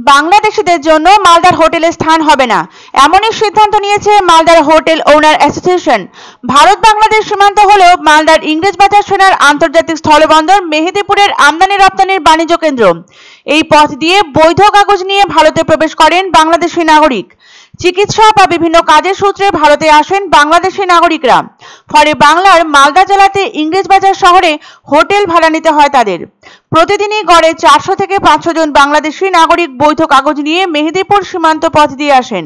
বাংলাদেশিদের জন্য মালদার হোটেলে স্থান হবে না, এমনই সিদ্ধান্ত নিয়েছে মালদার হোটেল ওনার অ্যাসোসিয়েশন। ভারত বাংলাদেশ সীমান্ত হল মালদার ইংরেজবাজার সেনার আন্তর্জাতিক স্থলবন্দর মেহেদিপুরের আমদানি রপ্তানির বাণিজ্য কেন্দ্র। এই পথ দিয়ে বৈধ কাগজ নিয়ে ভারতে প্রবেশ করেন বাংলাদেশি নাগরিক। চিকিৎসা বা বিভিন্ন কাজের সূত্রে ভারতে আসেন বাংলাদেশি নাগরিকরা। ফলে বাংলার মালদা জেলাতে ইংরেজবাজার শহরে হোটেল ভাড়া নিতে হয় তাদের। প্রতিদিনই গড়ে 400 থেকে 500 জন বাংলাদেশি নাগরিক বৈধ কাগজ নিয়ে মেহেদিপুর সীমান্ত পথ দিয়ে আসেন।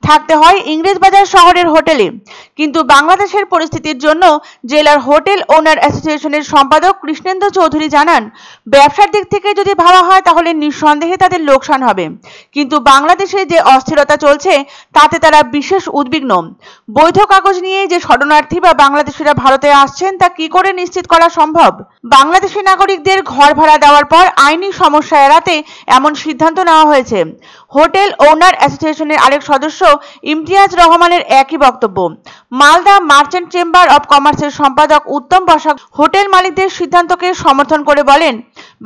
থাকতে হয় ইংরেজবাজার শহরের হোটেলে। কিন্তু বাংলাদেশের পরিস্থিতির জন্য জেলার হোটেল ওনার অ্যাসোসিয়েশনের সম্পাদক কৃষ্ণেন্দু চৌধুরী জানান, ব্যবসার দিক থেকে যদি ভাবা হয় তাহলে নিঃসন্দেহে তাদের লোকসান হবে, কিন্তু বাংলাদেশে যে অস্থিরতা চলছে তাতে তারা বিশেষ উদ্বিগ্ন। বৈধ কাগজ নিয়ে যে শরণার্থী বা বাংলাদেশিরা ভারতে আসছেন তা কি করে নিশ্চিত করা সম্ভব? বাংলাদেশি নাগরিকদের ঘর ভাড়া দেওয়ার পর আইনি সমস্যা এড়াতে এমন সিদ্ধান্ত নেওয়া হয়েছে। হোটেল ওনার অ্যাসোসিয়েশনের আরেক সদস্য ইমতিয়াজ রহমানের একই বক্তব্য। মালদা মার্চেন্ট চেম্বার অব কমার্সের সম্পাদক উত্তম বসাক হোটেল মালিকদের সিদ্ধান্তকে সমর্থন করে বলেন,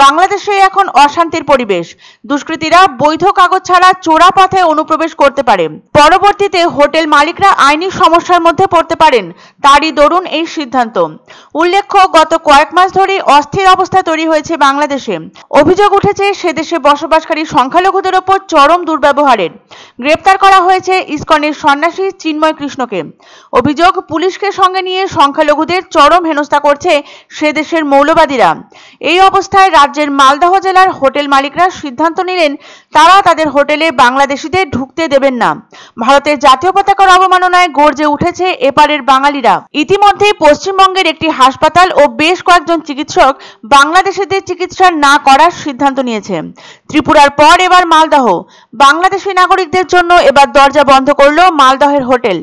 বাংলাদেশে এখন অশান্তির পরিবেশ। দুষ্কৃতীরা বৈধ কাগজ ছাড়া চোরা পথে অনুপ্রবেশ করতে পারে। পরবর্তীতে হোটেল মালিকরা আইনি সমস্যার মধ্যে পড়তে পারেন, তারই দরুন এই সিদ্ধান্ত। উল্লেখ্য, গত কয়েক মাস ধরে অস্থির অবস্থা তৈরি হয়েছে বাংলাদেশে। অভিযোগ উঠেছে সে দেশে বসবাসকারী সংখ্যালঘুদের ওপর চরম দুর্ব্যবহারের। গ্রেপ্তার করা হয়েছে ইসকনের সন্ন্যাসী চিন্ময় কৃষ্ণকে। অভিযোগ, পুলিশকে সঙ্গে নিয়ে সংখ্যালঘুদের চরম হেনস্থা করছে সে দেশের মৌলবাদীরা। এই অবস্থায় রাজ্যের মালদহ জেলার হোটেল মালিকরা সিদ্ধান্ত নিলেন তারা তাদের হোটেলে বাংলাদেশিদের ঢুকতে দেবেন না। ভারতের জাতীয় পতাকার অবমাননায় গর্জে উঠেছে এপারের বাঙালিরা। ইতিমধ্যেই পশ্চিমবঙ্গের একটি হাসপাতাল ও বেশ কয়েকজন চিকিৎসক বাংলাদেশিদের চিকিৎসা না করার সিদ্ধান্ত নিয়েছে। ত্রিপুরার পর এবার মালদহ। বাংলাদেশি নাগরিকদের জন্য এবার দরজা বন্ধ করল মালদহের হোটেল।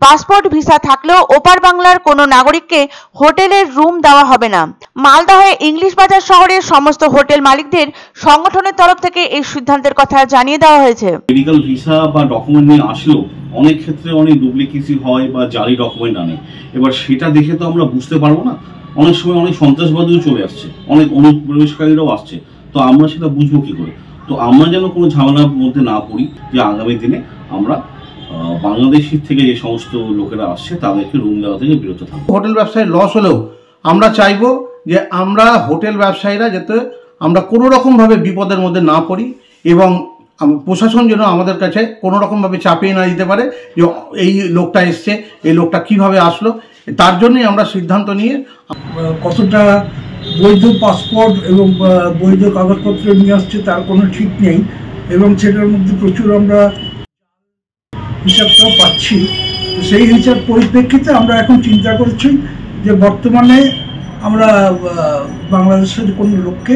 পাসপোর্ট ভিসা থাকলেও ওপার বাংলার কোনো নাগরিককে হোটেলের রুম দেওয়া হবে না। মালদহে ইংলিশ বাজার শহরের সমস্ত হোটেল মালিকদের সংগঠনের তরফ থেকে এই সিদ্ধান্তের কথা জানিয়ে দেওয়া হয়েছে। মেডিকেল ভিসা বা ডকুমেন্ট নিয়ে আসলেও অনেক ক্ষেত্রে অনেক ডুপ্লিকেসি হয় বা জালি ডকুমেন্ট আনে। এবার সেটা দেখে তো আমরা বুঝতে পারবো না। অনেক সময় অনেক সন্ত্রাসবাদীও চলে আসছে, অনেক অনুপ্রবেশকারীরাও আসছে। তো আমরা সেটা বুঝবো কি করে? তো আমরা যেন কোনো ঝামেলার মধ্যে না পড়ি, যে আগামী দিনে আমরা বাংলাদেশি থেকে যে সমস্ত লোকেরা আসছে তাদেরকে রুম দেওয়া থেকে বিরত থাকবো। হোটেল ব্যবসায় লস হলেও আমরা চাইবো যে আমরা হোটেল ব্যবসায়ীরা যাতে আমরা কোনো রকমভাবে বিপদের মধ্যে না পড়ি, এবং প্রশাসন যেন আমাদের কাছে কোনো রকমভাবে চাপিয়ে না দিতে পারে যে এই লোকটা এসছে, এই লোকটা কিভাবে আসলো। তার জন্যই আমরা সিদ্ধান্ত নিয়ে কতটা বৈধ পাসপোর্ট এবং বৈধ কাগজপত্র নিয়ে আসছে তার কোনো ঠিক নেই, এবং সেটার মধ্যে প্রচুর আমরা হিসাবটাও পাচ্ছি। সেই হিসাব পরিপ্রেক্ষিতে আমরা এখন চিন্তা করছি যে বর্তমানে আমরা বাংলাদেশের কোনো লোককে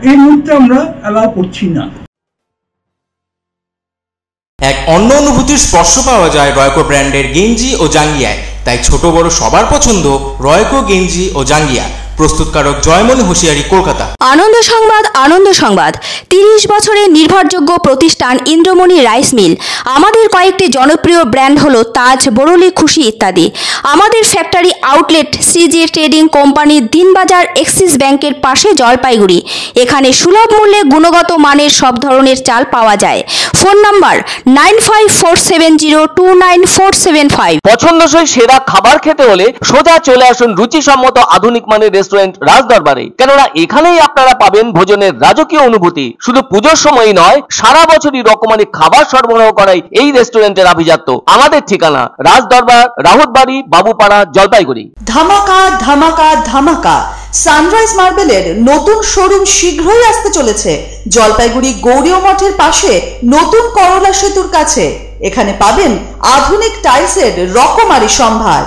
এই মুহূর্তে আমরা অ্যালাউ করছি না। এক অন্য অনুভূতির স্পর্শ পাওয়া যায় রয়কো ব্র্যান্ডের গেঞ্জি ও জাঙ্গিয়ায়। তাই ছোট বড় সবার পছন্দ রয়কো গেঞ্জি ও জাঙ্গিয়া। প্রস্তুতকারক জয়মনি হোশিয়ারি, কলকাতা। আনন্দ সংবাদ, আনন্দ সংবাদ। 30 বছরের নির্ভরযোগ্য প্রতিষ্ঠান ইন্দ্রমণি রাইস মিল। আমাদের কয়েকটি জনপ্রিয় ব্র্যান্ড হলো তাজ, বরলি, খুশি ইত্যাদি। আমাদের factory outlet CG trading company, Dinbazar, axis ব্যাংকের পাশে, জলপাইগুড়ি। এখানে সুলভ মূল্যে গুণগত মানের সব ধরনের চাল পাওয়া যায়। Phone number 9547029475। পছন্দসই সেরা খাবার খেতে হলে সোজা চলে আসুন রুচিসম্মত আধুনিক মানের রেস্টুরেন্ট রাজদরবারে। কেননা এখানেই আপনারা পাবেন ভোজনের রাজকীয় অনুভূতি। শুধু পুজোর সময়ই নয়, সারা বছরই রকমারি খাবার সরবরাহ করাই এই রেস্টুরেন্টের আভিজাত্য। আমাদের ঠিকানা রাজদরবার, রাহুতবাড়ি, বাবুপাড়া, জলপাইগুড়ি। ধামাকা ধামাকা ধামাকা! সানরাইজ মার্বেলের নতুন শোরুম শীঘ্রই আসতে চলেছে জলপাইগুড়ি গৌরীয় মঠের পাশে নতুন করলা সেতুর কাছে। এখানে পাবেন আধুনিক টাইলসের রকমারি সম্ভার।